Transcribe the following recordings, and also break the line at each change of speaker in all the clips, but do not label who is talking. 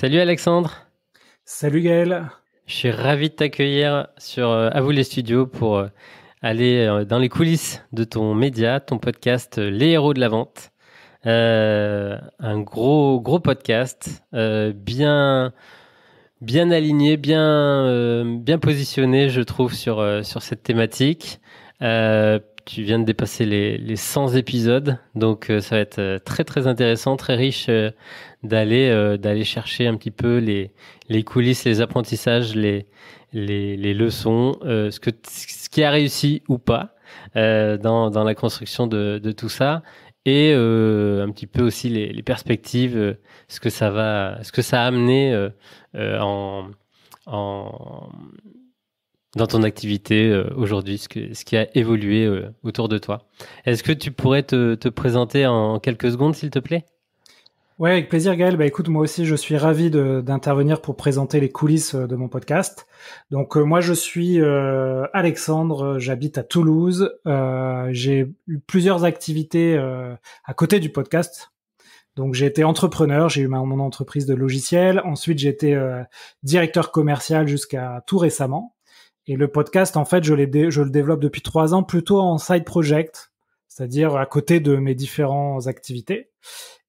Salut Alexandre,
Salut Gaël.
je suis ravi de t'accueillir sur À vous les studios pour aller dans les coulisses de ton média, ton podcast Les Héros de la Vente. Un gros podcast, bien aligné, bien positionné, je trouve, sur cette thématique. Tu viens de dépasser les 100 épisodes, donc ça va être très intéressant, très riche d'aller chercher un petit peu les coulisses, les apprentissages, les leçons, ce qui a réussi ou pas dans la construction de tout ça, et un petit peu aussi les perspectives, ce que ça a amené euh, en, en dans ton activité aujourd'hui, ce qui a évolué autour de toi. Est-ce que tu pourrais te présenter en quelques secondes, s'il te plaît?
Ouais, avec plaisir Gaël. Bah écoute, moi aussi je suis ravi d'intervenir pour présenter les coulisses de mon podcast. Donc moi je suis Alexandre, j'habite à Toulouse. J'ai eu plusieurs activités à côté du podcast. Donc j'ai été entrepreneur, j'ai eu mon entreprise de logiciels. Ensuite j'ai été directeur commercial jusqu'à tout récemment. Et le podcast, en fait, je le développe depuis 3 ans plutôt en side project, c'est-à-dire à côté de mes différentes activités.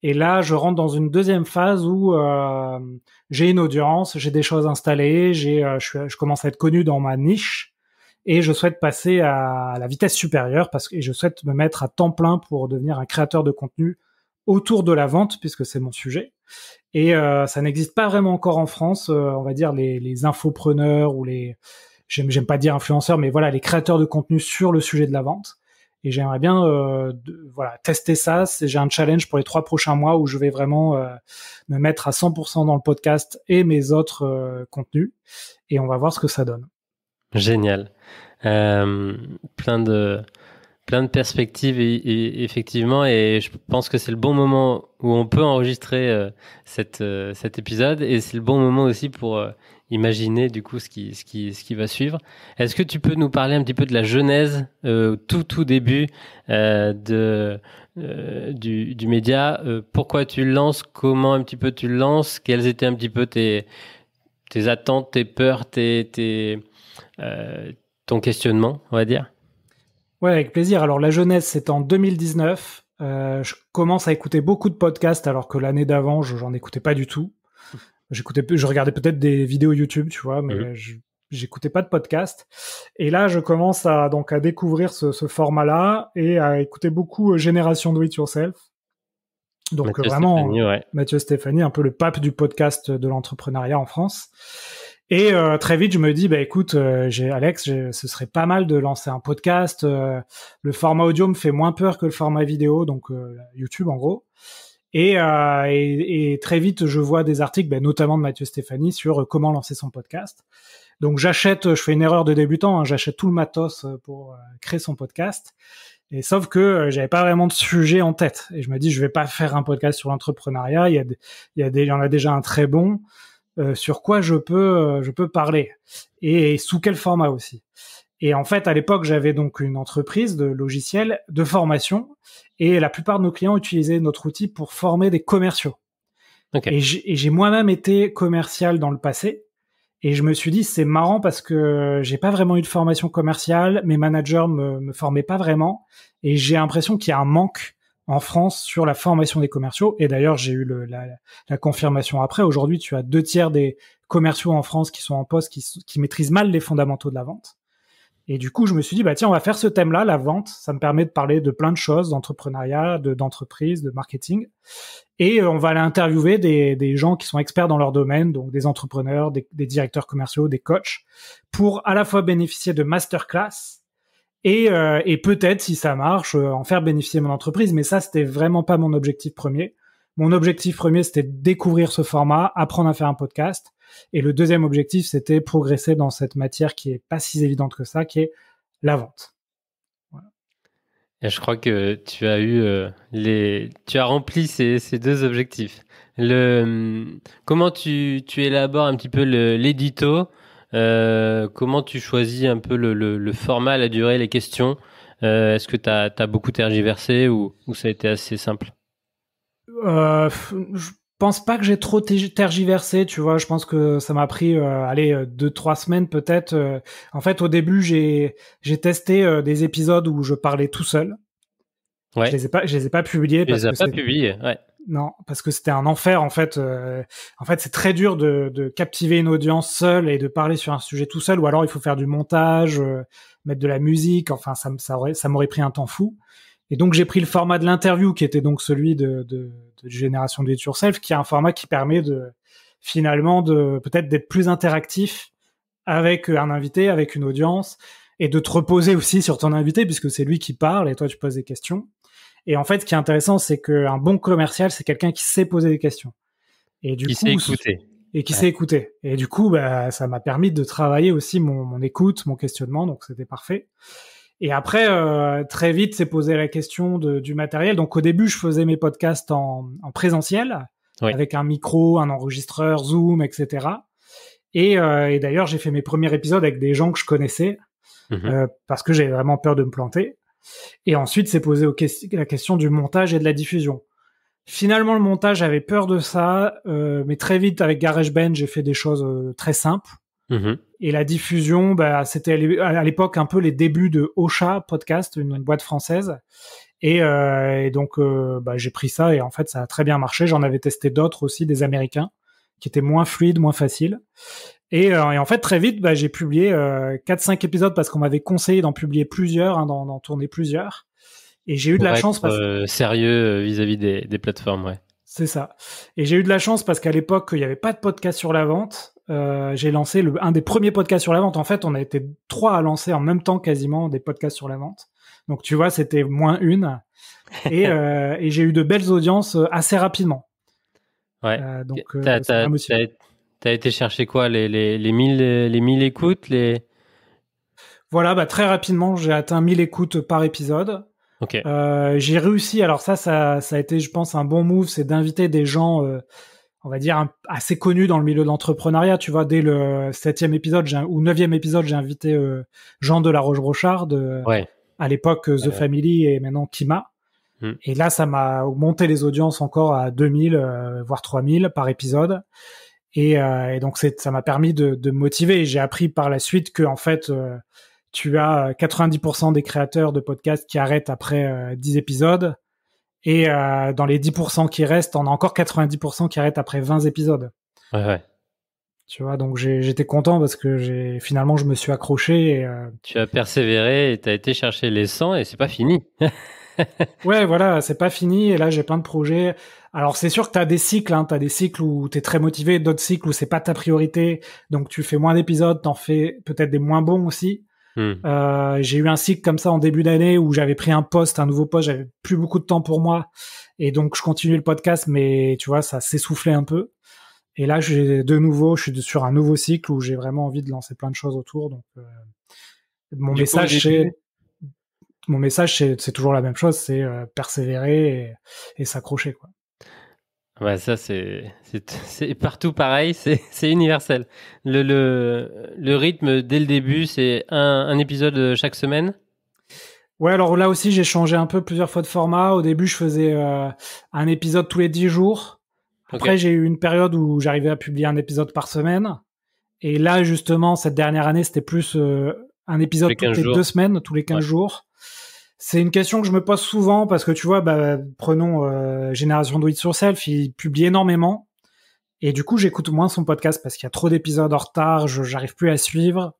Et là, je rentre dans une deuxième phase où j'ai une audience, j'ai des choses installées, je commence à être connu dans ma niche et je souhaite passer à la vitesse supérieure et je souhaite me mettre à temps plein pour devenir un créateur de contenu autour de la vente puisque c'est mon sujet. Et ça n'existe pas vraiment encore en France. On va dire les infopreneurs ou j'aime pas dire influenceurs, mais voilà, les créateurs de contenu sur le sujet de la vente. Et j'aimerais bien voilà, tester ça. J'ai un challenge pour les 3 prochains mois où je vais vraiment me mettre à 100% dans le podcast et mes autres contenus. Et on va voir ce que ça donne.
Génial. Euh, plein de plein de perspectives effectivement, et je pense que c'est le bon moment où on peut enregistrer cet épisode, et c'est le bon moment aussi pour imaginer du coup ce qui va suivre. Est-ce que tu peux nous parler un petit peu de la genèse, tout début du média, pourquoi tu le lances, comment un petit peu tu le lances, quelles étaient un petit peu tes attentes, tes peurs, euh, ton questionnement, on va dire.
Ouais, avec plaisir. Alors la jeunesse, c'est en 2019. Je commence à écouter beaucoup de podcasts alors que l'année d'avant, j'en écoutais pas du tout. Je regardais peut-être des vidéos YouTube, tu vois, mais j'écoutais pas de podcast. Et là, je commence à découvrir ce format-là et à écouter beaucoup Génération Do It Yourself. Donc
Mathieu
vraiment,
Stéphanie, ouais.
Mathieu Stéphanie, un peu le pape du podcast de l'entrepreneuriat en France. Et très vite, je me dis, bah écoute, ce serait pas mal de lancer un podcast. Le format audio me fait moins peur que le format vidéo, donc YouTube en gros. Et très vite, je vois des articles, notamment de Mathieu Stéphanie, sur comment lancer son podcast. Donc je fais une erreur de débutant, hein, j'achète tout le matos pour créer son podcast. Et sauf que j'avais pas vraiment de sujet en tête. Et je me dis, je vais pas faire un podcast sur l'entrepreneuriat. Il y en a déjà un très bon. Sur quoi je peux parler et sous quel format aussi. Et en fait, à l'époque, j'avais donc une entreprise de logiciels de formation et la plupart de nos clients utilisaient notre outil pour former des commerciaux.
Okay.
Et j'ai moi-même été commercial dans le passé. Et je me suis dit, c'est marrant parce que j'ai pas vraiment eu de formation commerciale, mes managers me formaient pas vraiment, et j'ai l'impression qu'il y a un manque en France sur la formation des commerciaux. Et d'ailleurs, j'ai eu la confirmation après. Aujourd'hui, tu as 2 tiers des commerciaux en France qui sont en poste, qui maîtrisent mal les fondamentaux de la vente. Et du coup, je me suis dit, bah tiens, on va faire ce thème-là, la vente. Ça me permet de parler de plein de choses, d'entrepreneuriat, d'entreprise, de marketing. Et on va aller interviewer des gens qui sont experts dans leur domaine, donc des entrepreneurs, des directeurs commerciaux, des coachs, pour à la fois bénéficier de masterclass et peut-être, si ça marche, en faire bénéficier mon entreprise. Mais ça, c'était vraiment pas mon objectif premier. Mon objectif premier, c'était de découvrir ce format, apprendre à faire un podcast. Et le deuxième objectif, c'était progresser dans cette matière qui est pas si évidente que ça, qui est la vente.
Voilà. Et je crois que tu as eu tu as rempli ces deux objectifs. Comment tu élabores un petit peu l'édito, comment tu choisis un peu le format, la durée, les questions. Est-ce que tu as beaucoup tergiversé ou ça a été assez simple?
pense pas que j'ai trop tergiversé, tu vois. Je pense que ça m'a pris, 2-3 semaines peut-être. En fait, au début, j'ai testé des épisodes où je parlais tout seul.
Ouais.
Je les ai pas publiés
Tu les as pas publiés, ouais.
Non, parce que c'était un enfer en fait. En fait, c'est très dur de captiver une audience seule et de parler sur un sujet tout seul, ou alors il faut faire du montage, mettre de la musique. Enfin, ça m'aurait pris un temps fou. Et donc j'ai pris le format de l'interview, qui était donc celui de Génération Do It Yourself, qui est un format qui permet finalement peut-être d'être plus interactif avec un invité, avec une audience, et de te reposer aussi sur ton invité, puisque c'est lui qui parle et toi tu poses des questions. Et en fait, ce qui est intéressant, c'est qu'un bon commercial, c'est quelqu'un qui sait poser des questions. Et du
qui
coup,
sait écouter.
Et qui sait écouter. Et du coup, ça m'a permis de travailler aussi mon écoute, mon questionnement, donc c'était parfait. Et après, très vite, c'est posé la question du matériel. Donc au début, je faisais mes podcasts en présentiel, avec un micro, un enregistreur, Zoom, etc. Et d'ailleurs, j'ai fait mes premiers épisodes avec des gens que je connaissais, parce que j'avais vraiment peur de me planter. Et ensuite, c'est posé la question du montage et de la diffusion. Finalement, le montage, j'avais peur de ça, mais très vite, avec GarageBand, j'ai fait des choses très simples. Et la diffusion, c'était à l'époque un peu les débuts de Ocha Podcast, une boîte française. Et donc, j'ai pris ça et en fait, ça a très bien marché. J'en avais testé d'autres aussi, des Américains, qui étaient moins fluides, moins faciles. Et en fait, très vite, j'ai publié 4-5 épisodes parce qu'on m'avait conseillé d'en publier plusieurs, d'en tourner plusieurs. Et j'ai eu de la chance
parce que sérieux vis-à-vis des plateformes, ouais.
C'est ça. Et j'ai eu de la chance parce qu'à l'époque, il n'y avait pas de podcast sur la vente. J'ai lancé un des premiers podcasts sur la vente. En fait, on a été 3 à lancer en même temps quasiment des podcasts sur la vente. Donc tu vois, c'était moins une. Et j'ai eu de belles audiences assez rapidement.
Ouais. Donc t'as été chercher quoi, les 1000 écoutes,
Voilà, très rapidement, j'ai atteint 1000 écoutes par épisode.
Okay.
J'ai réussi, alors ça a été, je pense, un bon move, c'est d'inviter des gens, on va dire, assez connus dans le milieu de l'entrepreneuriat. Tu vois, dès le 7e épisode ou 9e épisode, j'ai invité Jean de la Roche-Brochard, à l'époque The Family et maintenant Kima. Et là, ça m'a augmenté les audiences encore à 2000, voire 3000 par épisode. Et donc, ça m'a permis de me motiver. Et j'ai appris par la suite que, en fait, tu as 90% des créateurs de podcasts qui arrêtent après 10 épisodes. Et dans les 10% qui restent, on a encore 90% qui arrêtent après 20 épisodes.
Ouais.
Tu vois, donc j'étais content parce que finalement, je me suis accroché. Et,
tu as persévéré et tu as été chercher les 100 et c'est pas fini.
Ouais, voilà, c'est pas fini. Et là, j'ai plein de projets. Alors, c'est sûr que tu as des cycles. T'as des cycles où tu es très motivé, d'autres cycles où c'est pas ta priorité. Donc, tu fais moins d'épisodes, t'en fais peut-être des moins bons aussi. J'ai eu un cycle comme ça en début d'année où j'avais pris un nouveau poste, j'avais plus beaucoup de temps pour moi et donc je continuais le podcast, mais tu vois, ça s'essoufflait un peu. Et là, je suis sur un nouveau cycle où j'ai vraiment envie de lancer plein de choses autour. Donc mon message c'est toujours la même chose, c'est persévérer et s'accrocher, quoi.
Ouais, ça c'est partout pareil, c'est universel. Le rythme dès le début, c'est un épisode chaque semaine.
Ouais, alors là aussi j'ai changé un peu plusieurs fois de format. Au début, je faisais un épisode tous les 10 jours. Après, j'ai eu une période où j'arrivais à publier un épisode par semaine. Et là, justement, cette dernière année, c'était plus un épisode toutes les 2 semaines, tous les 15 jours. C'est une question que je me pose souvent parce que tu vois, prenons Génération Do It Yourself, il publie énormément et du coup j'écoute moins son podcast parce qu'il y a trop d'épisodes en retard, j'arrive plus à suivre.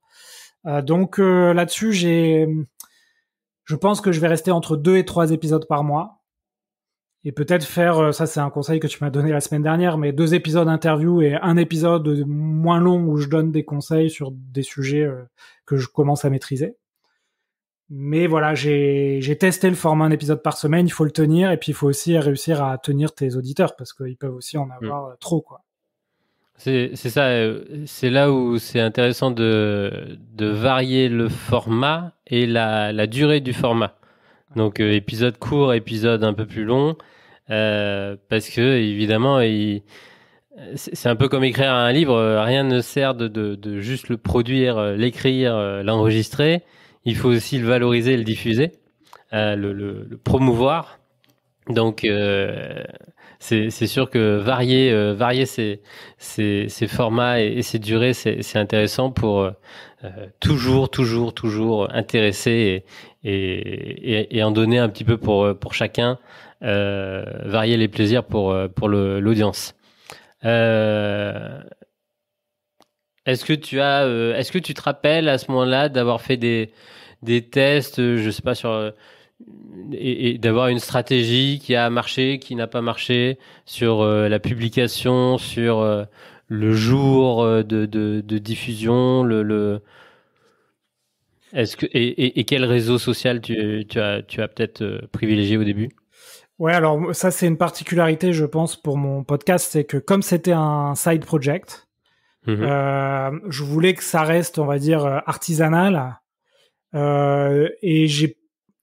Donc là-dessus, je pense que je vais rester entre 2 et 3 épisodes par mois et peut-être faire, ça c'est un conseil que tu m'as donné la semaine dernière, mais 2 épisodes interview et un épisode moins long où je donne des conseils sur des sujets que je commence à maîtriser. Mais voilà, j'ai testé le format un épisode par semaine, il faut le tenir, et puis il faut aussi réussir à tenir tes auditeurs, parce qu'ils peuvent aussi en avoir trop, quoi.
C'est ça, c'est là où c'est intéressant de varier le format et la durée du format. Donc épisode court, épisode un peu plus long, parce que évidemment, c'est un peu comme écrire un livre, rien ne sert de juste le produire, l'écrire, l'enregistrer. Il faut aussi le valoriser, le diffuser, le promouvoir. Donc, c'est sûr que varier ces formats et ces durées, c'est intéressant pour toujours intéresser et en donner un petit peu pour chacun, varier les plaisirs pour l'audience. Est-ce que tu te rappelles à ce moment-là d'avoir fait des tests, je sais pas et d'avoir une stratégie qui a marché, qui n'a pas marché sur la publication, sur le jour de diffusion, est-ce que et quel réseau social tu as peut-être privilégié au début?
Ouais, alors ça c'est une particularité, je pense, pour mon podcast, c'est que comme c'était un side project,
Mhm.
je voulais que ça reste, on va dire, artisanal. Et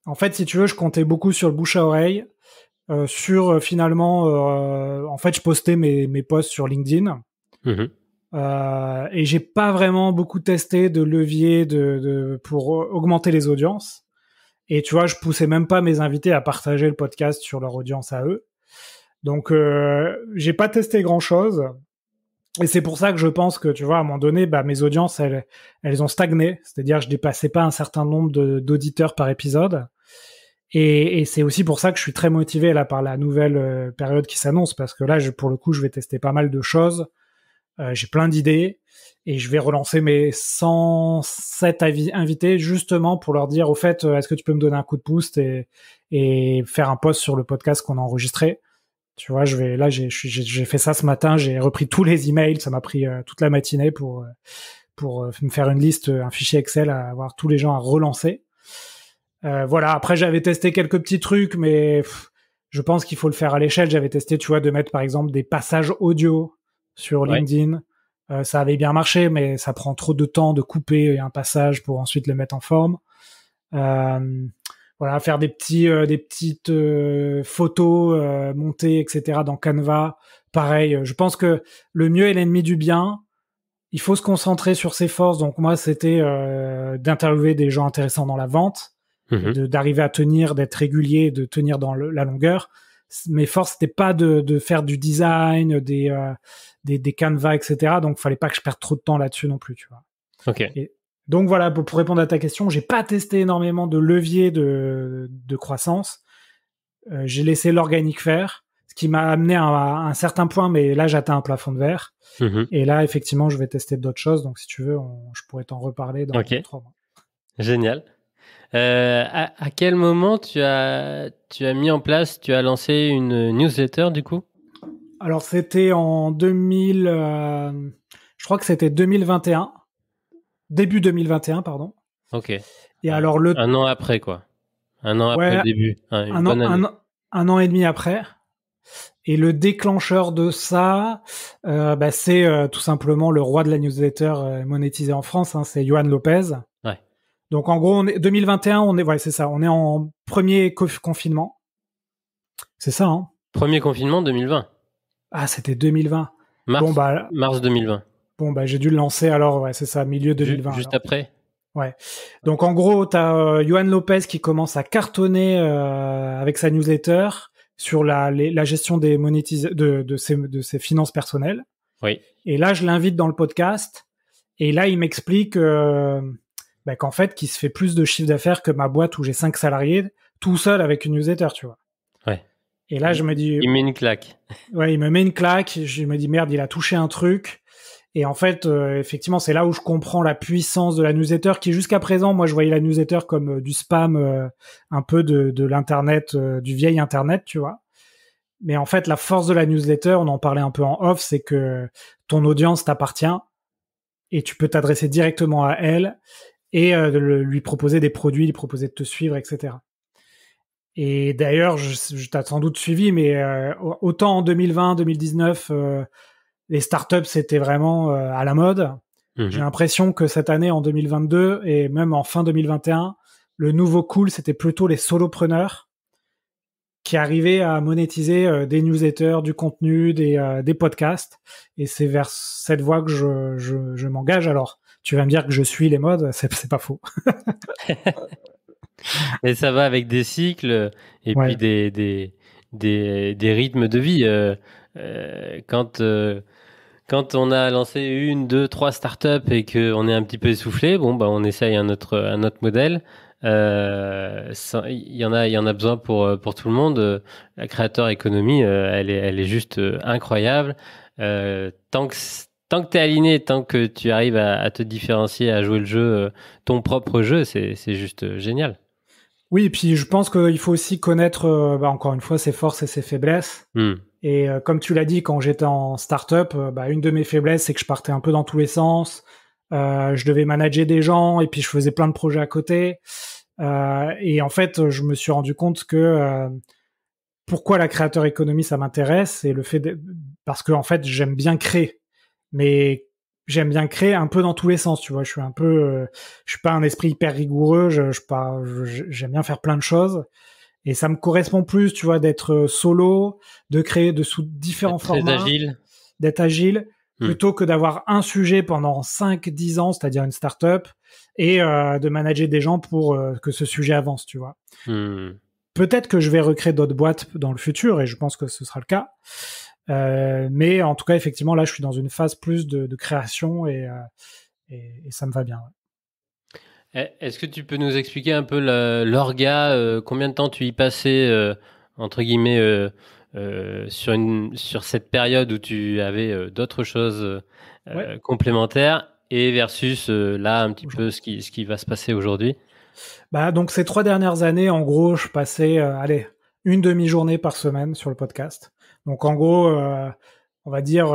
en fait, si tu veux, je comptais beaucoup sur le bouche à oreille, finalement, en fait, je postais mes posts sur LinkedIn.
Mhm.
Et j'ai pas vraiment beaucoup testé de levier pour augmenter les audiences. Et tu vois, je poussais même pas mes invités à partager le podcast sur leur audience à eux. Donc, j'ai pas testé grand chose. Et c'est pour ça que je pense que, tu vois, à un moment donné, bah, mes audiences, elles ont stagné. C'est-à-dire, je dépassais pas un certain nombre d'auditeurs par épisode. Et c'est aussi pour ça que je suis très motivé là par la nouvelle période qui s'annonce, parce que là, pour le coup, je vais tester pas mal de choses. J'ai plein d'idées et je vais relancer mes 107 invités justement pour leur dire, au fait, est-ce que tu peux me donner un coup de pouce et faire un post sur le podcast qu'on a enregistré. Tu vois, j'ai fait ça ce matin, j'ai repris tous les emails, ça m'a pris toute la matinée pour me faire une liste, un fichier Excel à avoir tous les gens à relancer. Voilà, après j'avais testé quelques petits trucs, mais je pense qu'il faut le faire à l'échelle. J'avais testé, tu vois, de mettre par exemple des passages audio sur
Ouais.
LinkedIn. Ça avait bien marché, mais ça prend trop de temps de couper un passage pour ensuite le mettre en forme. Voilà, faire des petites photos montées, etc. dans Canva. Pareil, je pense que le mieux est l'ennemi du bien. Il faut se concentrer sur ses forces. Donc moi, c'était d'interviewer des gens intéressants dans la vente et
Mhm.
d'arriver à tenir, d'être régulier, de tenir dans la longueur. Mes forces, c'était pas de faire du design, des canevas, etc. Donc, fallait pas que je perde trop de temps là-dessus non plus, tu vois.
Ok.
Et donc voilà, pour répondre à ta question, j'ai pas testé énormément de leviers de croissance. J'ai laissé l'organique faire, ce qui m'a amené à un certain point, mais là, j'atteins un plafond de verre.
Mhm.
Et là, effectivement, je vais tester d'autres choses. Donc, si tu veux, je pourrais t'en reparler dans
Ok.
3 mois.
Génial. À quel moment tu as mis en place, tu as lancé une newsletter du coup?
Alors, c'était en 2000, je crois que c'était 2021, début 2021, pardon.
Ok.
Et alors,
Un an après quoi. Un an après le
ouais,
début. Hein, une
un an,
bonne année.
un an et demi après. Et le déclencheur de ça, bah, c'est tout simplement le roi de la newsletter monétisée en France, hein, c'est Yoann Lopez.
Ouais.
Donc en gros, 2021, ouais, c'est ça, on est en premier confinement. C'est ça, hein.
Premier confinement 2020.
Ah, c'était 2020. Bon
Mars,
bah,
mars 2020.
j'ai dû le lancer alors, ouais, c'est ça, milieu 2020
Juste
alors.
après.
Ouais. Donc en gros, t'as Yoann Lopez qui commence à cartonner avec sa newsletter sur la gestion des de ses finances personnelles.
Oui.
Et là, je l'invite dans le podcast. Et là, il m'explique qu'en fait, qu'il se fait plus de chiffre d'affaires que ma boîte où j'ai 5 salariés, tout seul avec une newsletter, tu vois.
Ouais.
Et là, je me dis,
Il met une claque.
ouais, il me met une claque. Je me dis, merde, il a touché un truc. Et en fait, effectivement, c'est là où je comprends la puissance de la newsletter qui, jusqu'à présent, moi, je voyais la newsletter comme du spam, un peu de l'internet, du vieil internet, tu vois. Mais en fait, la force de la newsletter, on en parlait un peu en off, c'est que ton audience t'appartient et tu peux t'adresser directement à elle et lui proposer des produits, lui proposer de te suivre, etc. Et d'ailleurs, je t'ai sans doute suivi, mais autant en 2020, 2019, les startups, c'était vraiment à la mode. J'ai
Mhm.
l'impression que cette année, en 2022, et même en fin 2021, le nouveau cool, c'était plutôt les solopreneurs qui arrivaient à monétiser des newsletters, du contenu, des podcasts. Et c'est vers cette voie que je m'engage. Alors, tu vas me dire que je suis les modes, c'est pas faux.
Et ça va avec des cycles et puis
Ouais.
des rythmes de vie. Quand on a lancé 1, 2, 3 startups et qu'on est un petit peu essoufflé, bon, bah, on essaye un autre modèle. Il y en a besoin pour tout le monde. La créateur économie, elle est juste incroyable. Tant que tu es aligné, tant que tu arrives à te différencier, à jouer le jeu, ton propre jeu, c'est juste génial.
Oui, et puis je pense qu'il faut aussi connaître, encore une fois, ses forces et ses faiblesses. Et comme tu l'as dit, quand j'étais en start-up, une de mes faiblesses, c'est que je partais un peu dans tous les sens. Je devais manager des gens et puis je faisais plein de projets à côté. Et en fait, je me suis rendu compte que pourquoi la créateur économie ça m'intéresse, c'est le fait parce que en fait j'aime bien créer, mais j'aime bien créer un peu dans tous les sens. Tu vois, je suis pas un esprit hyper rigoureux. J'aime bien faire plein de choses. Et ça me correspond plus, tu vois, d'être solo, de créer sous différents formats, d'être agile, plutôt que d'avoir un sujet pendant 5-10 ans, c'est-à-dire une start-up, et de manager des gens pour que ce sujet avance, tu vois. Peut-être que je vais recréer d'autres boîtes dans le futur, et je pense que ce sera le cas. Mais en tout cas, effectivement, là, je suis dans une phase plus de création, et ça me va bien. Ouais.
Est-ce que tu peux nous expliquer un peu l'orga, combien de temps tu y passais, entre guillemets, sur cette période où tu avais d'autres choses complémentaires et versus là un petit peu ce qui va se passer aujourd'hui?
Donc ces 3 dernières années, en gros, je passais une demi-journée par semaine sur le podcast. Donc en gros, on va dire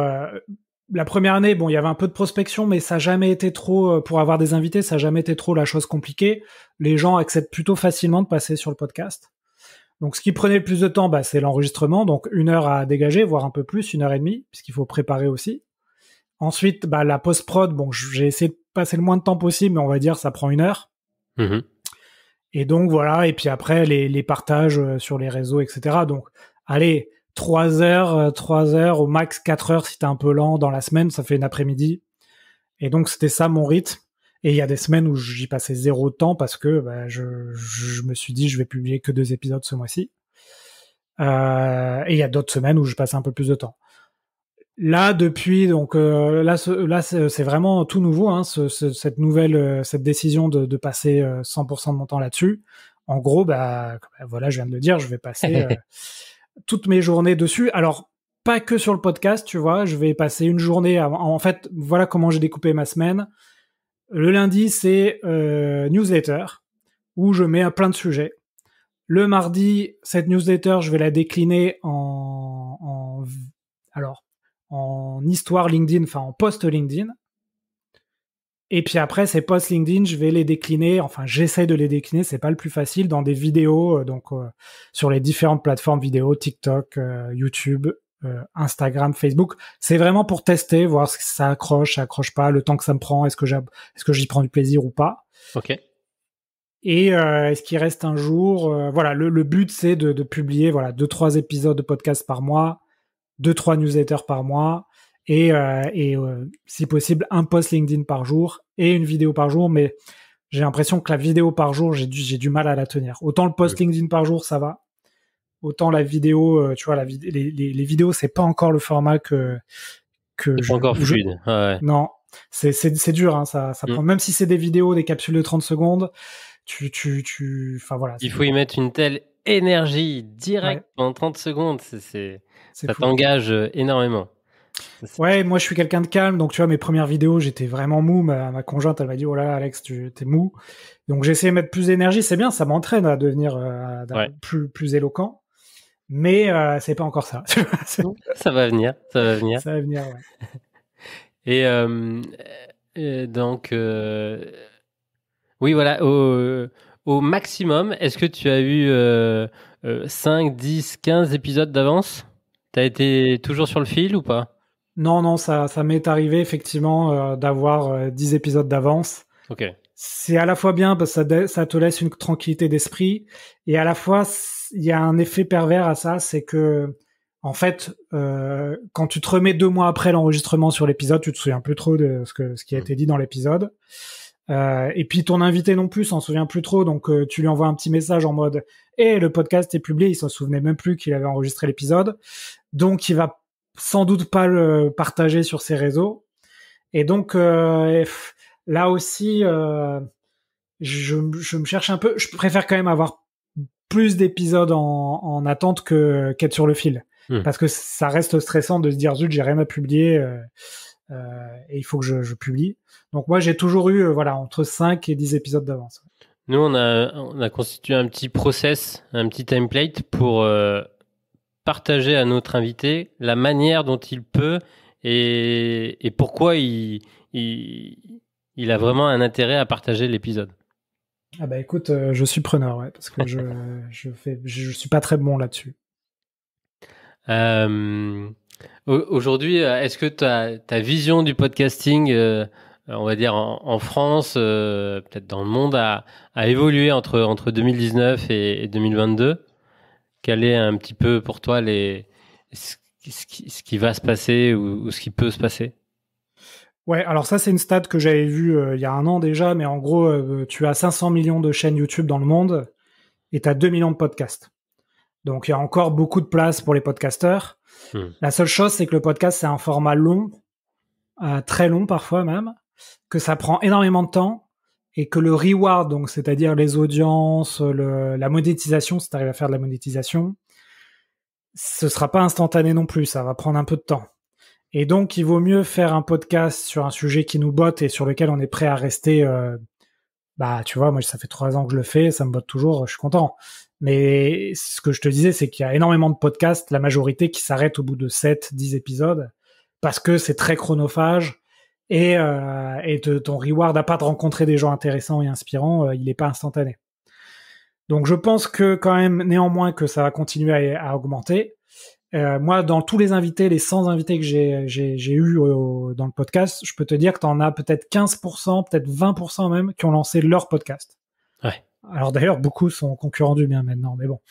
la première année, bon, il y avait un peu de prospection, mais ça n'a jamais été trop, pour avoir des invités, ça n'a jamais été trop la chose compliquée. Les gens acceptent plutôt facilement de passer sur le podcast. Donc ce qui prenait le plus de temps, c'est l'enregistrement, donc 1 heure à dégager, voire un peu plus, 1h30, puisqu'il faut préparer aussi. Ensuite, la post-prod, bon, j'ai essayé de passer le moins de temps possible, mais on va dire ça prend 1 heure. Et donc voilà, et puis après les partages sur les réseaux, etc. Donc allez, 3 heures, au max 4 heures si t'es un peu lent dans la semaine, ça fait une après-midi. Et donc c'était ça mon rythme. Et il y a des semaines où j'y passais 0 temps parce que je me suis dit je vais publier que 2 épisodes ce mois-ci. Et il y a d'autres semaines où je passe un peu plus de temps. Là depuis donc là c'est vraiment tout nouveau hein, cette nouvelle cette décision de passer 100% de mon temps là-dessus. En gros voilà, je viens de le dire, je vais passer toutes mes journées dessus. Alors pas que sur le podcast, tu vois, je vais passer une journée en fait, voilà comment j'ai découpé ma semaine. Le lundi, c'est newsletter où je mets plein de sujets. Le mardi, cette newsletter, je vais la décliner en histoire LinkedIn, enfin en post LinkedIn. Et puis après, ces posts LinkedIn, je vais les décliner, enfin j'essaie de les décliner, c'est pas le plus facile, dans des vidéos, sur les différentes plateformes vidéo, TikTok, YouTube, Instagram, Facebook. C'est vraiment pour tester, voir si ça accroche pas, le temps que ça me prend, est-ce que j'y prends du plaisir ou pas.
Ok.
Et est-ce qu'il reste un jour voilà, le but c'est de publier 2-3 épisodes de podcast par mois, 2-3 newsletters par mois, et si possible un post LinkedIn par jour et une vidéo par jour. Mais j'ai l'impression que la vidéo par jour, j'ai du mal à la tenir. Autant le post LinkedIn par jour, ça va. Autant la vidéo, tu vois, les vidéos, c'est pas encore le format que
c'est pas encore fluide. Ouais.
Non, c'est dur, hein, ça prend. Même si c'est des vidéos, des capsules de 30 secondes, enfin voilà.
Il faut y mettre une telle énergie directe en 30 secondes, ça t'engage énormément.
Ouais, moi je suis quelqu'un de calme, donc tu vois, mes premières vidéos, j'étais vraiment mou. Ma conjointe, elle m'a dit, oh là là, Alex, t'es mou. Donc j'ai essayé de mettre plus d'énergie, c'est bien, ça m'entraîne à devenir plus éloquent. Mais c'est pas encore ça.
Ça va venir, ça va venir.
Ça va venir, ouais.
Et donc, oui, voilà, au maximum, est-ce que tu as eu 5, 10, 15 épisodes d'avance? T'as été toujours sur le fil ou pas?
Non, ça m'est arrivé effectivement d'avoir 10 épisodes d'avance.
Ok.
C'est à la fois bien parce que ça te laisse une tranquillité d'esprit, et à la fois il y a un effet pervers à ça, c'est que en fait quand tu te remets 2 mois après l'enregistrement sur l'épisode, tu te souviens plus trop de ce qui a été dit dans l'épisode. Et puis ton invité non plus s'en souvient plus trop, donc tu lui envoies un petit message en mode le podcast est publié, il s'en souvenait même plus qu'il avait enregistré l'épisode, donc il va sans doute pas le partager sur ses réseaux. Et donc là aussi je me cherche un peu, je préfère quand même avoir plus d'épisodes en attente qu'être sur le fil, parce que ça reste stressant de se dire zut, j'ai rien à publier et il faut que je publie. Donc moi j'ai toujours eu entre 5 et 10 épisodes d'avance.
Nous on a constitué un petit process, un petit template pour partager à notre invité la manière dont il peut et pourquoi il a vraiment un intérêt à partager l'épisode.
Ah bah écoute, je suis preneur, ouais, parce que je suis pas très bon là-dessus.
Aujourd'hui, est-ce que ta vision du podcasting, on va dire en France, peut-être dans le monde, a évolué entre 2019 et 2022? Quel est un petit peu pour toi ce qui va se passer ou ce qui peut se passer?
Ouais, alors ça c'est une stat que j'avais vue il y a un an déjà, mais en gros tu as 500 millions de chaînes YouTube dans le monde et tu as 2 millions de podcasts. Donc il y a encore beaucoup de place pour les podcasteurs. La seule chose c'est que le podcast c'est un format long, très long parfois même, que ça prend énormément de temps et que le reward, donc c'est-à-dire les audiences, la monétisation, si tu arrives à faire de la monétisation, ce sera pas instantané non plus, ça va prendre un peu de temps. Et donc, il vaut mieux faire un podcast sur un sujet qui nous botte et sur lequel on est prêt à rester. Tu vois, moi, ça fait 3 ans que je le fais, ça me botte toujours, je suis content. Mais ce que je te disais, c'est qu'il y a énormément de podcasts, la majorité qui s'arrêtent au bout de 7, 10 épisodes, parce que c'est très chronophage et ton reward, à part de rencontrer des gens intéressants et inspirants, il n'est pas instantané. Donc, je pense que quand même, néanmoins, que ça va continuer à augmenter. Moi, dans tous les invités, les 100 invités que j'ai eu dans le podcast, je peux te dire que t'en as peut-être 15%, peut-être 20% même, qui ont lancé leur podcast.
Ouais.
Alors d'ailleurs, beaucoup sont concurrents du mien maintenant, mais bon,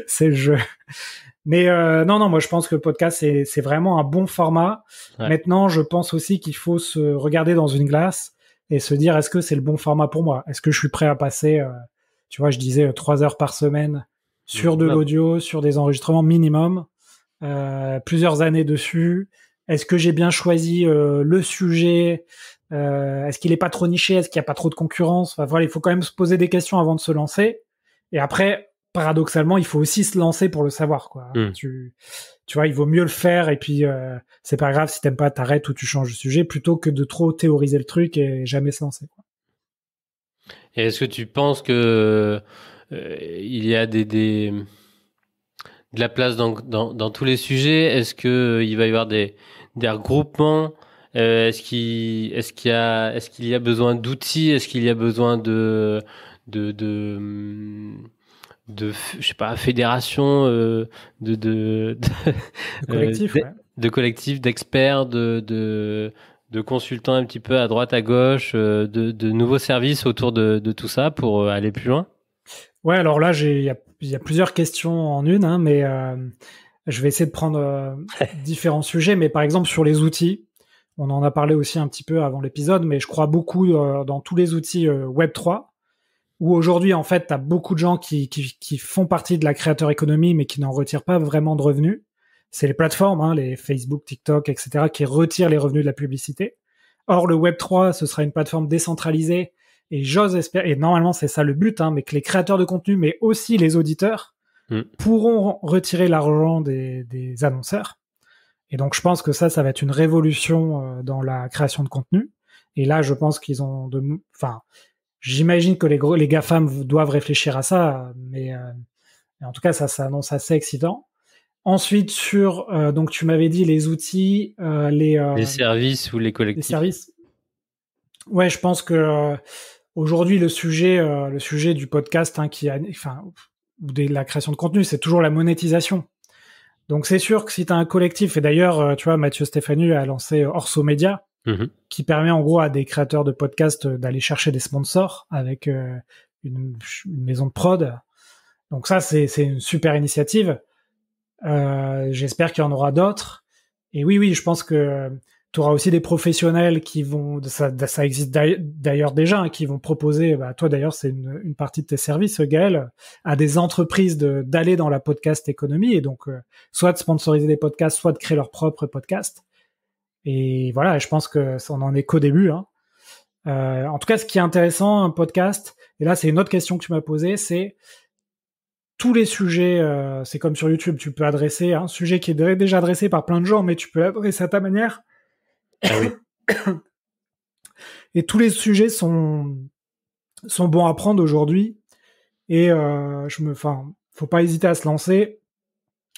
c'est le jeu. Mais non, moi je pense que le podcast, c'est vraiment un bon format. Ouais. Maintenant, je pense aussi qu'il faut se regarder dans une glace et se dire, est-ce que c'est le bon format pour moi? Est-ce que je suis prêt à passer, tu vois, je disais 3 heures par semaine sur de l'audio, sur des enregistrements minimum, plusieurs années dessus. Est-ce que j'ai bien choisi le sujet? Est-ce qu'il est pas trop niché? Est-ce qu'il y a pas trop de concurrence? Enfin, voilà, il faut quand même se poser des questions avant de se lancer. Et après, paradoxalement, il faut aussi se lancer pour le savoir, quoi. Tu vois, il vaut mieux le faire et puis c'est pas grave si t'aimes pas, t'arrêtes ou tu changes de sujet plutôt que de trop théoriser le truc et jamais se lancer, quoi.
Et est-ce que tu penses que il y a de la place dans tous les sujets? Est-ce que il va y avoir des regroupements? Est-ce qu'il y a besoin d'outils? Est-ce qu'il y a besoin de je sais pas, fédération, de
collectifs, ouais.
De collectifs, d'experts, de consultants un petit peu à droite, à gauche, de nouveaux services autour de tout ça pour aller plus loin?
Ouais, alors là, il y a plusieurs questions en une, hein, mais je vais essayer de prendre différents sujets. Mais par exemple, sur les outils, on en a parlé aussi un petit peu avant l'épisode, mais je crois beaucoup dans tous les outils Web3, où aujourd'hui, en fait, tu as beaucoup de gens qui font partie de la créateur économie, mais qui n'en retirent pas vraiment de revenus. C'est les plateformes, hein, les Facebook, TikTok, etc., qui retirent les revenus de la publicité. Or, le Web3, ce sera une plateforme décentralisée, et j'ose espérer, et normalement c'est ça le but, hein, mais que les créateurs de contenu, mais aussi les auditeurs, pourront retirer l'argent des annonceurs. Et donc je pense que ça va être une révolution dans la création de contenu. Et là, je pense qu'ils ont j'imagine que les GAFAM doivent réfléchir à ça, mais en tout cas, ça s'annonce assez excitant. Ensuite, donc tu m'avais dit les outils,
les services ou les collectifs.
Les services. Ouais, je pense que aujourd'hui le sujet du podcast, hein, ou de la création de contenu, c'est toujours la monétisation. Donc c'est sûr que si tu as un collectif, et d'ailleurs, tu vois, Mathieu Stéphanu a lancé Orso Media, qui permet en gros à des créateurs de podcasts d'aller chercher des sponsors avec une maison de prod. Donc ça, c'est une super initiative. J'espère qu'il y en aura d'autres. Et oui, je pense que tu auras aussi des professionnels qui vont, ça existe d'ailleurs déjà, hein, qui vont proposer, toi d'ailleurs c'est une partie de tes services, Gaël, à des entreprises d'aller dans la podcast économie et donc soit de sponsoriser des podcasts, soit de créer leur propre podcast. Et voilà, je pense que ça, on en est qu'au début. Hein. En tout cas, ce qui est intéressant, un podcast, et là c'est une autre question que tu m'as posée, c'est tous les sujets, c'est comme sur YouTube, tu peux adresser un sujet qui est déjà adressé par plein de gens, mais tu peux l'adresser à ta manière.
Ah oui.
Et tous les sujets sont bons à prendre aujourd'hui. Et faut pas hésiter à se lancer.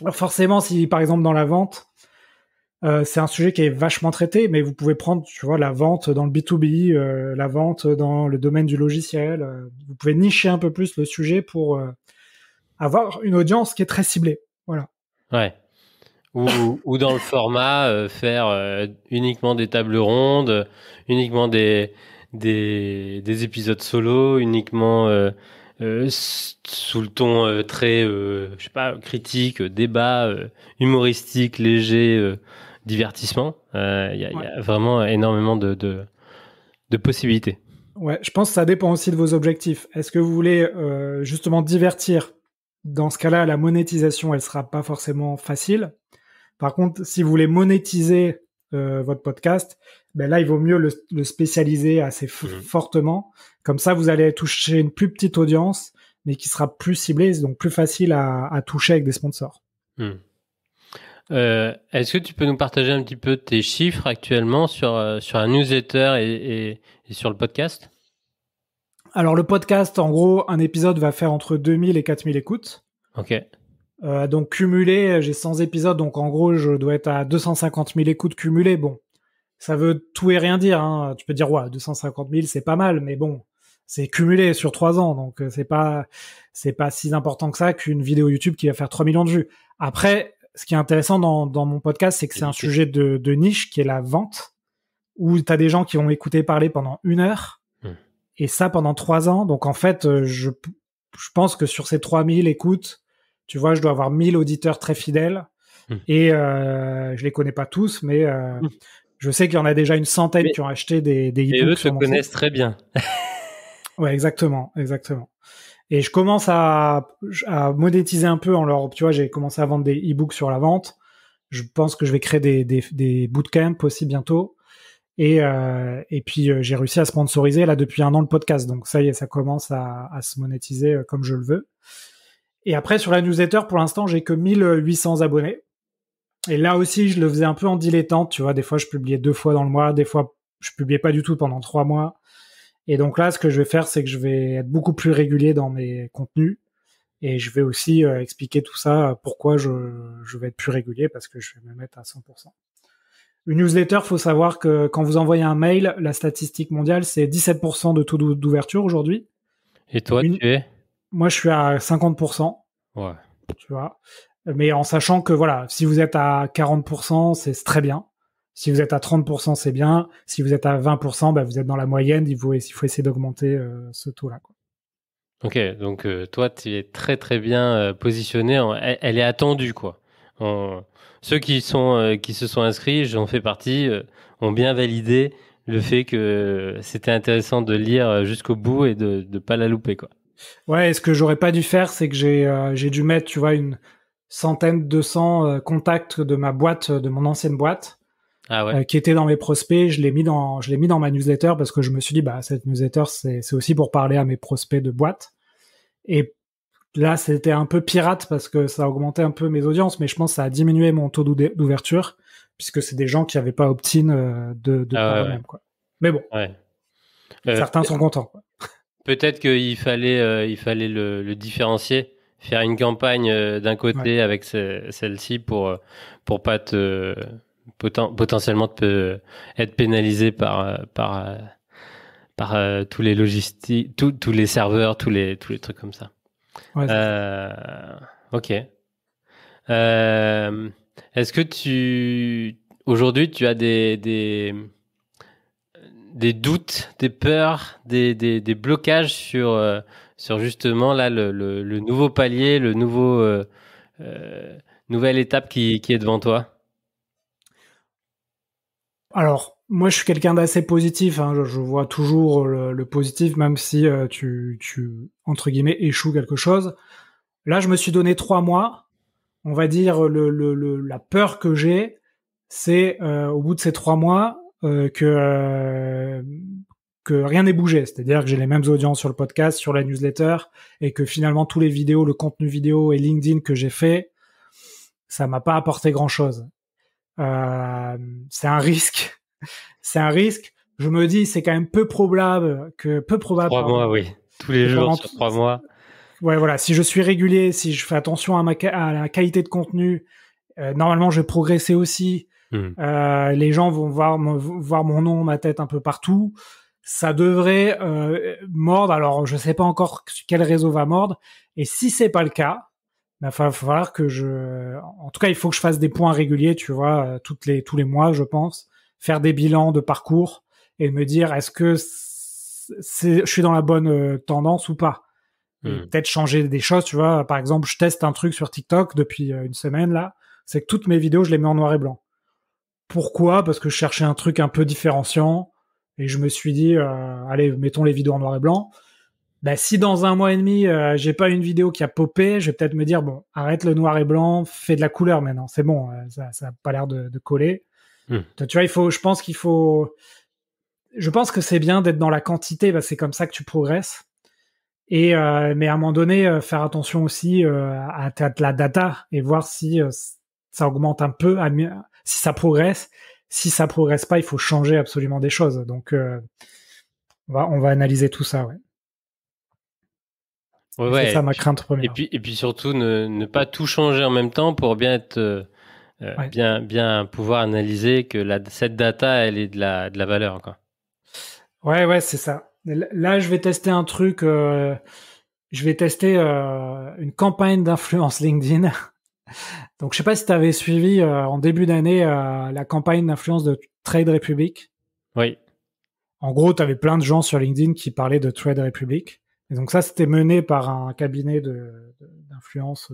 Alors forcément, si par exemple dans la vente, c'est un sujet qui est vachement traité, mais vous pouvez prendre, tu vois, la vente dans le B2B, la vente dans le domaine du logiciel. Vous pouvez nicher un peu plus le sujet pour avoir une audience qui est très ciblée. Voilà.
Ouais. Ou dans le format, faire uniquement des tables rondes, uniquement des épisodes solo, uniquement sous le ton très, je sais pas, critique, débat, humoristique, léger, divertissement. Il y a vraiment énormément de possibilités.
Ouais, je pense que ça dépend aussi de vos objectifs. Est-ce que vous voulez justement divertir? Dans ce cas-là, la monétisation, elle sera pas forcément facile. Par contre, si vous voulez monétiser votre podcast, ben là, il vaut mieux le spécialiser assez fortement. Comme ça, vous allez toucher une plus petite audience, mais qui sera plus ciblée, donc plus facile à toucher avec des sponsors.
Est-ce que tu peux nous partager un petit peu tes chiffres actuellement sur un newsletter et sur le podcast?
Alors, le podcast, en gros, un épisode va faire entre 2000 et 4000 écoutes.
Ok.
Donc cumulé, j'ai 100 épisodes, donc en gros je dois être à 250 000 écoutes cumulées. Bon, ça veut tout et rien dire. Hein. Tu peux dire 250 000 c'est pas mal, mais bon, c'est cumulé sur 3 ans, donc c'est pas si important que ça qu'une vidéo YouTube qui va faire 3 millions de vues. Après, ce qui est intéressant dans mon podcast, c'est que c'est un sujet de niche qui est la vente, où t'as des gens qui vont écouter parler pendant 1 heure, et ça pendant 3 ans. Donc en fait, je pense que sur ces 3000 écoutes, tu vois, je dois avoir 1000 auditeurs très fidèles et je les connais pas tous, mais je sais qu'il y en a déjà une centaine qui ont acheté des e-books.
Et eux te connaissent très bien.
Ouais, exactement. Et je commence à monétiser un peu tu vois, j'ai commencé à vendre des e-books sur la vente. Je pense que je vais créer des bootcamps aussi bientôt. Et puis j'ai réussi à sponsoriser là depuis 1 an le podcast. Donc ça y est, ça commence à se monétiser comme je le veux. Et après, sur la newsletter, pour l'instant, j'ai que 1800 abonnés. Et là aussi, je le faisais un peu en dilettante. Tu vois, des fois, je publiais 2 fois dans le mois. Des fois, je publiais pas du tout pendant 3 mois. Et donc là, ce que je vais faire, c'est que je vais être beaucoup plus régulier dans mes contenus. Et je vais aussi expliquer tout ça, pourquoi je vais être plus régulier, parce que je vais me mettre à 100%. Une newsletter, faut savoir que quand vous envoyez un mail, la statistique mondiale, c'est 17% de taux d'ouverture aujourd'hui.
Et toi, tu es?
Moi, je suis à 50%.
Ouais.
Tu vois. Mais en sachant que voilà, si vous êtes à 40%, c'est très bien. Si vous êtes à 30%, c'est bien. Si vous êtes à 20%, vous êtes dans la moyenne. Il faut essayer d'augmenter ce taux-là, quoi.
Ok, donc toi, tu es très très bien positionné. Elle est attendue, quoi. Ceux qui se sont inscrits, j'en fais partie, ont bien validé le fait que c'était intéressant de lire jusqu'au bout et de ne pas la louper, quoi.
Ouais, et ce que j'aurais pas dû faire, c'est que j'ai dû mettre, tu vois, une 100, 200 contacts de ma boîte, de mon ancienne boîte, qui étaient dans mes prospects. Je l'ai mis dans ma newsletter parce que je me suis dit, cette newsletter, c'est aussi pour parler à mes prospects de boîte. Et là, c'était un peu pirate parce que ça a augmenté un peu mes audiences, mais je pense que ça a diminué mon taux d'ouverture puisque c'est des gens qui n'avaient pas opt-in de par eux-mêmes, quoi. Mais bon, certains sont contents, quoi.
Peut-être qu'il fallait le différencier, faire une campagne d'un côté avec celle-ci pour pas potentiellement être pénalisé par tous les logistiques, tous les serveurs, tous les trucs comme ça.
Ouais,
ok. Est-ce que aujourd'hui tu as des doutes, des peurs, des blocages sur justement là le nouveau palier, le nouvelle étape qui est devant toi?
Alors, moi, je suis quelqu'un d'assez positif. Hein. Je vois toujours le positif, même si tu entre guillemets échoues quelque chose. Là, je me suis donné 3 mois. On va dire la peur que j'ai, c'est au bout de ces 3 mois que rien n'ait bougé. C'est-à-dire que j'ai les mêmes audiences sur le podcast, sur la newsletter, et que finalement tous les vidéos, le contenu vidéo et LinkedIn que j'ai fait, ça m'a pas apporté grand-chose. C'est un risque. C'est un risque. Je me dis, c'est quand même peu probable.
3 mois, oui. Tous les jours sur 3 mois.
Ouais, voilà. Si je suis régulier, si je fais attention à la qualité de contenu, normalement, je vais progresser aussi. Les gens vont voir mon nom, ma tête un peu partout. Ça devrait mordre. Alors, je sais pas encore quel réseau va mordre. Et si c'est pas le cas, il va falloir en tout cas, il faut que je fasse des points réguliers, tu vois, tous les mois, je pense, faire des bilans de parcours et me dire est-ce que je suis dans la bonne tendance ou pas. Et peut-être changer des choses, tu vois. Par exemple, je teste un truc sur TikTok depuis une semaine là, c'est que toutes mes vidéos, je les mets en noir et blanc. Pourquoi ? Parce que je cherchais un truc un peu différenciant et je me suis dit allez, mettons les vidéos en noir et blanc. Bah, si dans 1 mois et demi, j'ai pas une vidéo qui a popé, je vais peut-être me dire bon, arrête le noir et blanc, fais de la couleur maintenant, c'est bon, ça a pas l'air de coller. Tu vois, je pense que c'est bien d'être dans la quantité, c'est comme ça que tu progresses. Et mais à un moment donné, faire attention aussi à la data et voir si ça augmente un peu, si ça progresse. Si ça progresse pas, il faut changer absolument des choses. Donc on va analyser tout ça, ouais.
Ouais,
c'est ça ma crainte première.
Et puis surtout ne pas tout changer en même temps pour bien être bien pouvoir analyser que cette data elle est de la valeur, quoi.
Ouais, c'est ça. Là, je vais tester un truc. Je vais tester une campagne d'influence LinkedIn. Donc, je sais pas si tu avais suivi en début d'année la campagne d'influence de Trade Republic.
Oui.
En gros, tu avais plein de gens sur LinkedIn qui parlaient de Trade Republic. Et donc ça, c'était mené par un cabinet d'influence,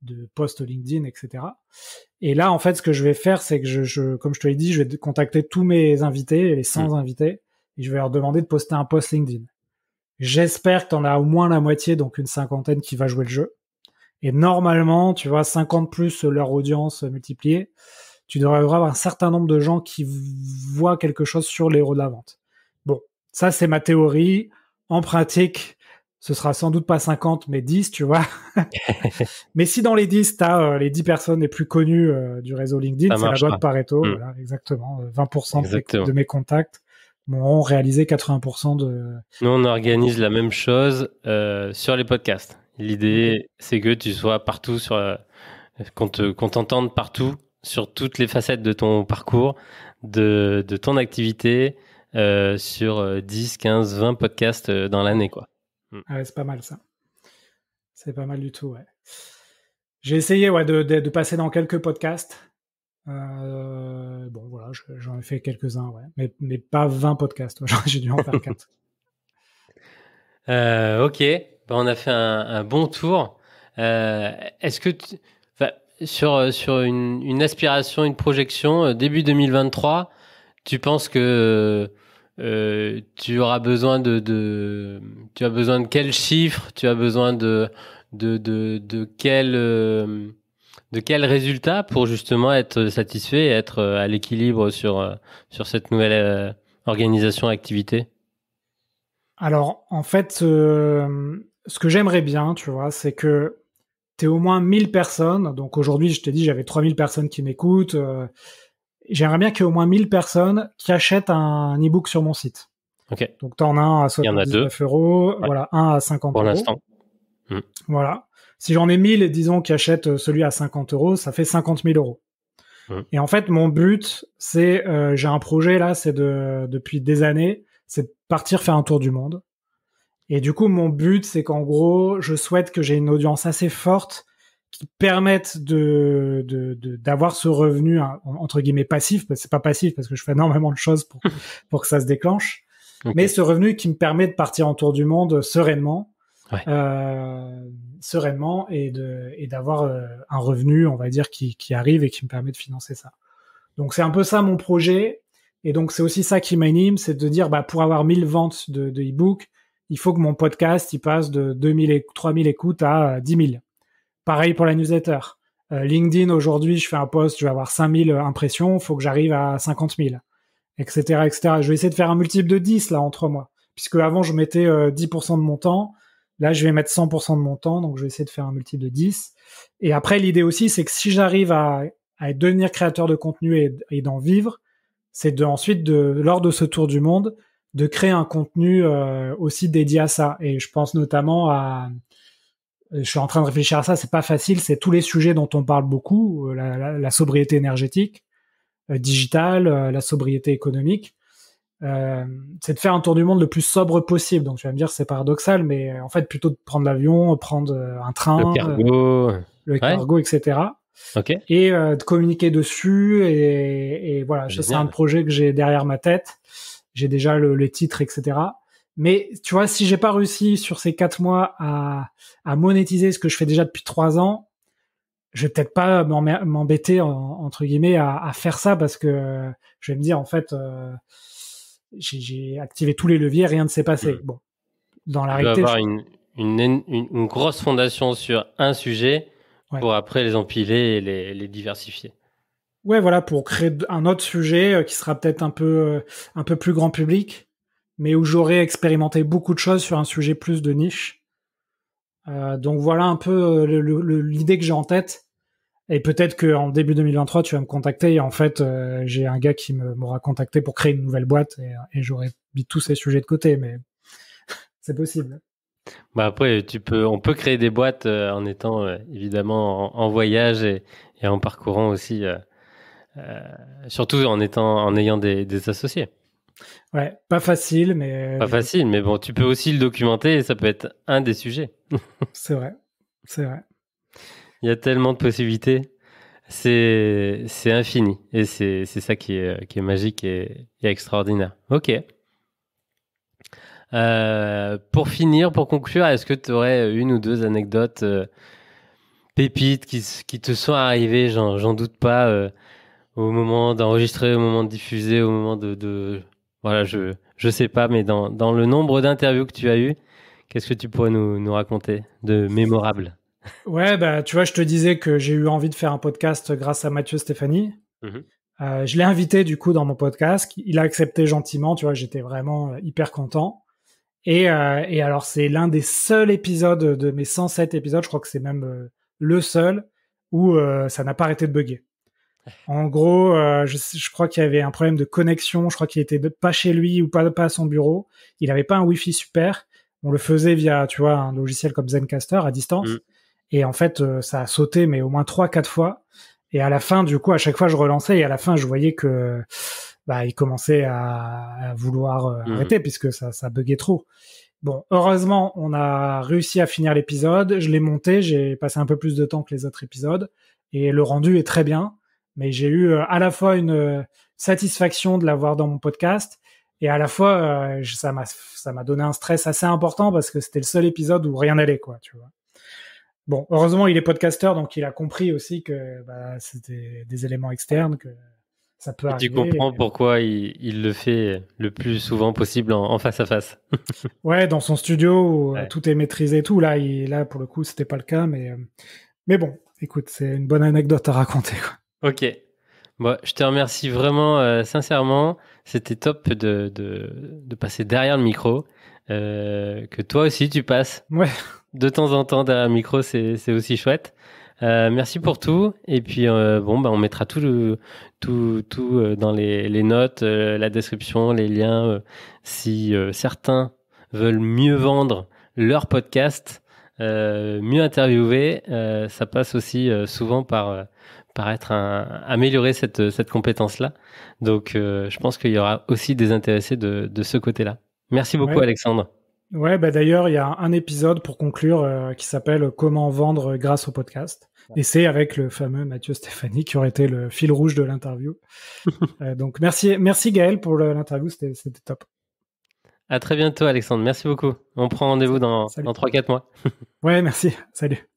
de post LinkedIn, etc. Et là, en fait, ce que je vais faire, c'est que comme je te l'ai dit, je vais contacter tous mes invités, les 100 invités, et je vais leur demander de poster un post LinkedIn. J'espère que tu en as au moins la moitié, donc une cinquantaine qui va jouer le jeu. Et normalement, tu vois, 50 plus leur audience multipliée, tu devrais avoir un certain nombre de gens qui voient quelque chose sur les héros de la vente. Bon, ça c'est ma théorie. En pratique, ce sera sans doute pas 50, mais 10, tu vois. Mais si dans les 10, tu as les 10 personnes les plus connues du réseau LinkedIn, c'est la loi de Pareto. Voilà, exactement. 20% de mes contacts m'ont réalisé 80% de...
Nous, on organise la même chose sur les podcasts. L'idée, c'est que tu sois partout, qu'on t'entende partout, sur toutes les facettes de ton parcours, de ton activité, sur 10, 15, 20 podcasts dans l'année, quoi.
Ouais, c'est pas mal ça. C'est pas mal du tout, ouais. J'ai essayé de passer dans quelques podcasts. Bon, voilà, j'en ai fait quelques-uns, ouais. Mais pas 20 podcasts. J'ai dû en faire 4.
Ok, on a fait un bon tour. Est-ce que sur une aspiration, une projection, début 2023, tu penses que tu auras besoin tu as besoin de quels chiffres, tu as besoin de quel résultat pour justement être satisfait et être à l'équilibre sur cette nouvelle organisation activité?
Alors, en fait, ce que j'aimerais bien, tu vois, c'est que tu aies au moins 1000 personnes. Donc aujourd'hui, je t'ai dit, j'avais 3000 personnes qui m'écoutent. J'aimerais bien qu'il y ait au moins 1000 personnes qui achètent un e-book sur mon site.
Ok.
Donc, tu en as un à 79 euros, ouais. Voilà, un à 50
pour
euros.
L'instant.
Voilà. Si j'en ai 1000, disons, qui achètent celui à 50 euros, ça fait 50 000 euros. Et en fait, mon but, c'est, j'ai un projet là, c'est depuis des années, c'est de partir faire un tour du monde. Et du coup, mon but, c'est qu'en gros, je souhaite que j'ai une audience assez forte qui permette d'avoir ce revenu entre guillemets passif, parce que c'est pas passif parce que je fais énormément de choses pour que ça se déclenche. Okay. Mais ce revenu qui me permet de partir en tour du monde sereinement, ouais. Sereinement et d'avoir un revenu, on va dire, qui arrive et qui me permet de financer ça. Donc c'est un peu ça mon projet. Et donc c'est aussi ça qui m'anime, c'est de dire pour avoir 1000 ventes de e-book, il faut que mon podcast il passe de 2000 et 3000 écoutes à 10 000. Pareil pour la newsletter. LinkedIn aujourd'hui, je fais un post, je vais avoir 5000 impressions, il faut que j'arrive à 50 000, etc., etc. Je vais essayer de faire un multiple de 10 là en 3 mois, puisque avant je mettais 10% de mon temps. Là, je vais mettre 100% de mon temps, donc je vais essayer de faire un multiple de 10. Et après, l'idée aussi, c'est que si j'arrive à devenir créateur de contenu et d'en vivre, c'est ensuite, lors de ce tour du monde, de créer un contenu aussi dédié à ça. Et je pense notamment je suis en train de réfléchir à ça, c'est pas facile, c'est tous les sujets dont on parle beaucoup, la sobriété énergétique, digitale, la sobriété économique. C'est de faire un tour du monde le plus sobre possible. Donc tu vas me dire c'est paradoxal, mais en fait plutôt de prendre l'avion, prendre un train, le cargo, etc.
Okay.
Et de communiquer dessus et voilà. Ça, c'est un projet que j'ai derrière ma tête. J'ai déjà les titres, etc. Mais tu vois, si j'ai pas réussi sur ces 4 mois à monétiser ce que je fais déjà depuis 3 ans, je vais peut-être pas m'embêter entre guillemets à faire ça parce que je vais me dire en fait j'ai activé tous les leviers, rien ne s'est passé. Bon, dans la réalité,
avoir une grosse fondation sur un sujet pour après les empiler et les diversifier.
Ouais, voilà, pour créer un autre sujet qui sera peut-être un peu plus grand public, mais où j'aurai expérimenté beaucoup de choses sur un sujet plus de niche. Donc voilà un peu l'idée que j'ai en tête. Et peut-être qu'en début 2023, tu vas me contacter et en fait, j'ai un gars qui m'aura contacté pour créer une nouvelle boîte et j'aurai mis tous ces sujets de côté, mais c'est possible.
Après, on peut créer des boîtes en étant évidemment en voyage et en parcourant aussi, surtout en ayant des associés.
Ouais, pas facile, mais...
Pas facile, mais bon, tu peux aussi le documenter et ça peut être un des sujets.
C'est vrai, c'est vrai.
Il y a tellement de possibilités, c'est infini et c'est ça qui est magique et extraordinaire. Ok. Pour finir, pour conclure, est-ce que tu aurais une ou deux anecdotes pépites qui te sont arrivées, j'en doute pas, au moment d'enregistrer, au moment de diffuser, au moment de voilà, je sais pas, mais dans le nombre d'interviews que tu as eues, qu'est-ce que tu pourrais nous raconter de mémorable?
Ouais, tu vois, je te disais que j'ai eu envie de faire un podcast grâce à Mathieu Stéphanie. Je l'ai invité du coup dans mon podcast. Il a accepté gentiment, tu vois, j'étais vraiment hyper content. Et alors c'est l'un des seuls épisodes de mes 107 épisodes, je crois que c'est même le seul où ça n'a pas arrêté de bugger. En gros, je crois qu'il y avait un problème de connexion, je crois qu'il était pas chez lui ou pas à son bureau. Il avait pas un Wi-Fi super. On le faisait via, tu vois, un logiciel comme Zencastr à distance. Et en fait, ça a sauté, mais au moins 3-4 fois. Et à la fin, du coup, à chaque fois, je relançais et à la fin, je voyais que il commençait à vouloir arrêter puisque ça buguait trop. Bon, heureusement, on a réussi à finir l'épisode. Je l'ai monté, j'ai passé un peu plus de temps que les autres épisodes et le rendu est très bien. Mais j'ai eu à la fois une satisfaction de l'avoir dans mon podcast et à la fois ça m'a donné un stress assez important parce que c'était le seul épisode où rien n'allait, quoi, tu vois. Bon, heureusement, il est podcasteur, donc il a compris aussi que c'était des éléments externes, que ça peut arriver.
Tu comprends pourquoi il le fait le plus souvent possible en face à face.
Ouais, dans son studio où tout est maîtrisé et tout. Là, pour le coup, c'était pas le cas, mais bon, écoute, c'est une bonne anecdote à raconter, quoi.
Ok. Bon, je te remercie vraiment sincèrement. C'était top de passer derrière le micro. Que toi aussi tu passes.
Ouais.
De temps en temps derrière le micro, c'est aussi chouette. Merci pour tout. Et puis on mettra tout dans les notes, la description, les liens. Si certains veulent mieux vendre leur podcast, mieux interviewer, ça passe aussi souvent par améliorer cette compétence-là. Donc, je pense qu'il y aura aussi des intéressés de ce côté-là. Merci beaucoup, Alexandre.
Ouais, d'ailleurs, il y a un épisode pour conclure qui s'appelle Comment vendre grâce au podcast. Et c'est avec le fameux Mathieu Stéphanie qui aurait été le fil rouge de l'interview. Donc, merci Gaël pour l'interview, c'était top.
À très bientôt, Alexandre. Merci beaucoup. On prend rendez-vous dans 3-4 mois.
Ouais, merci. Salut.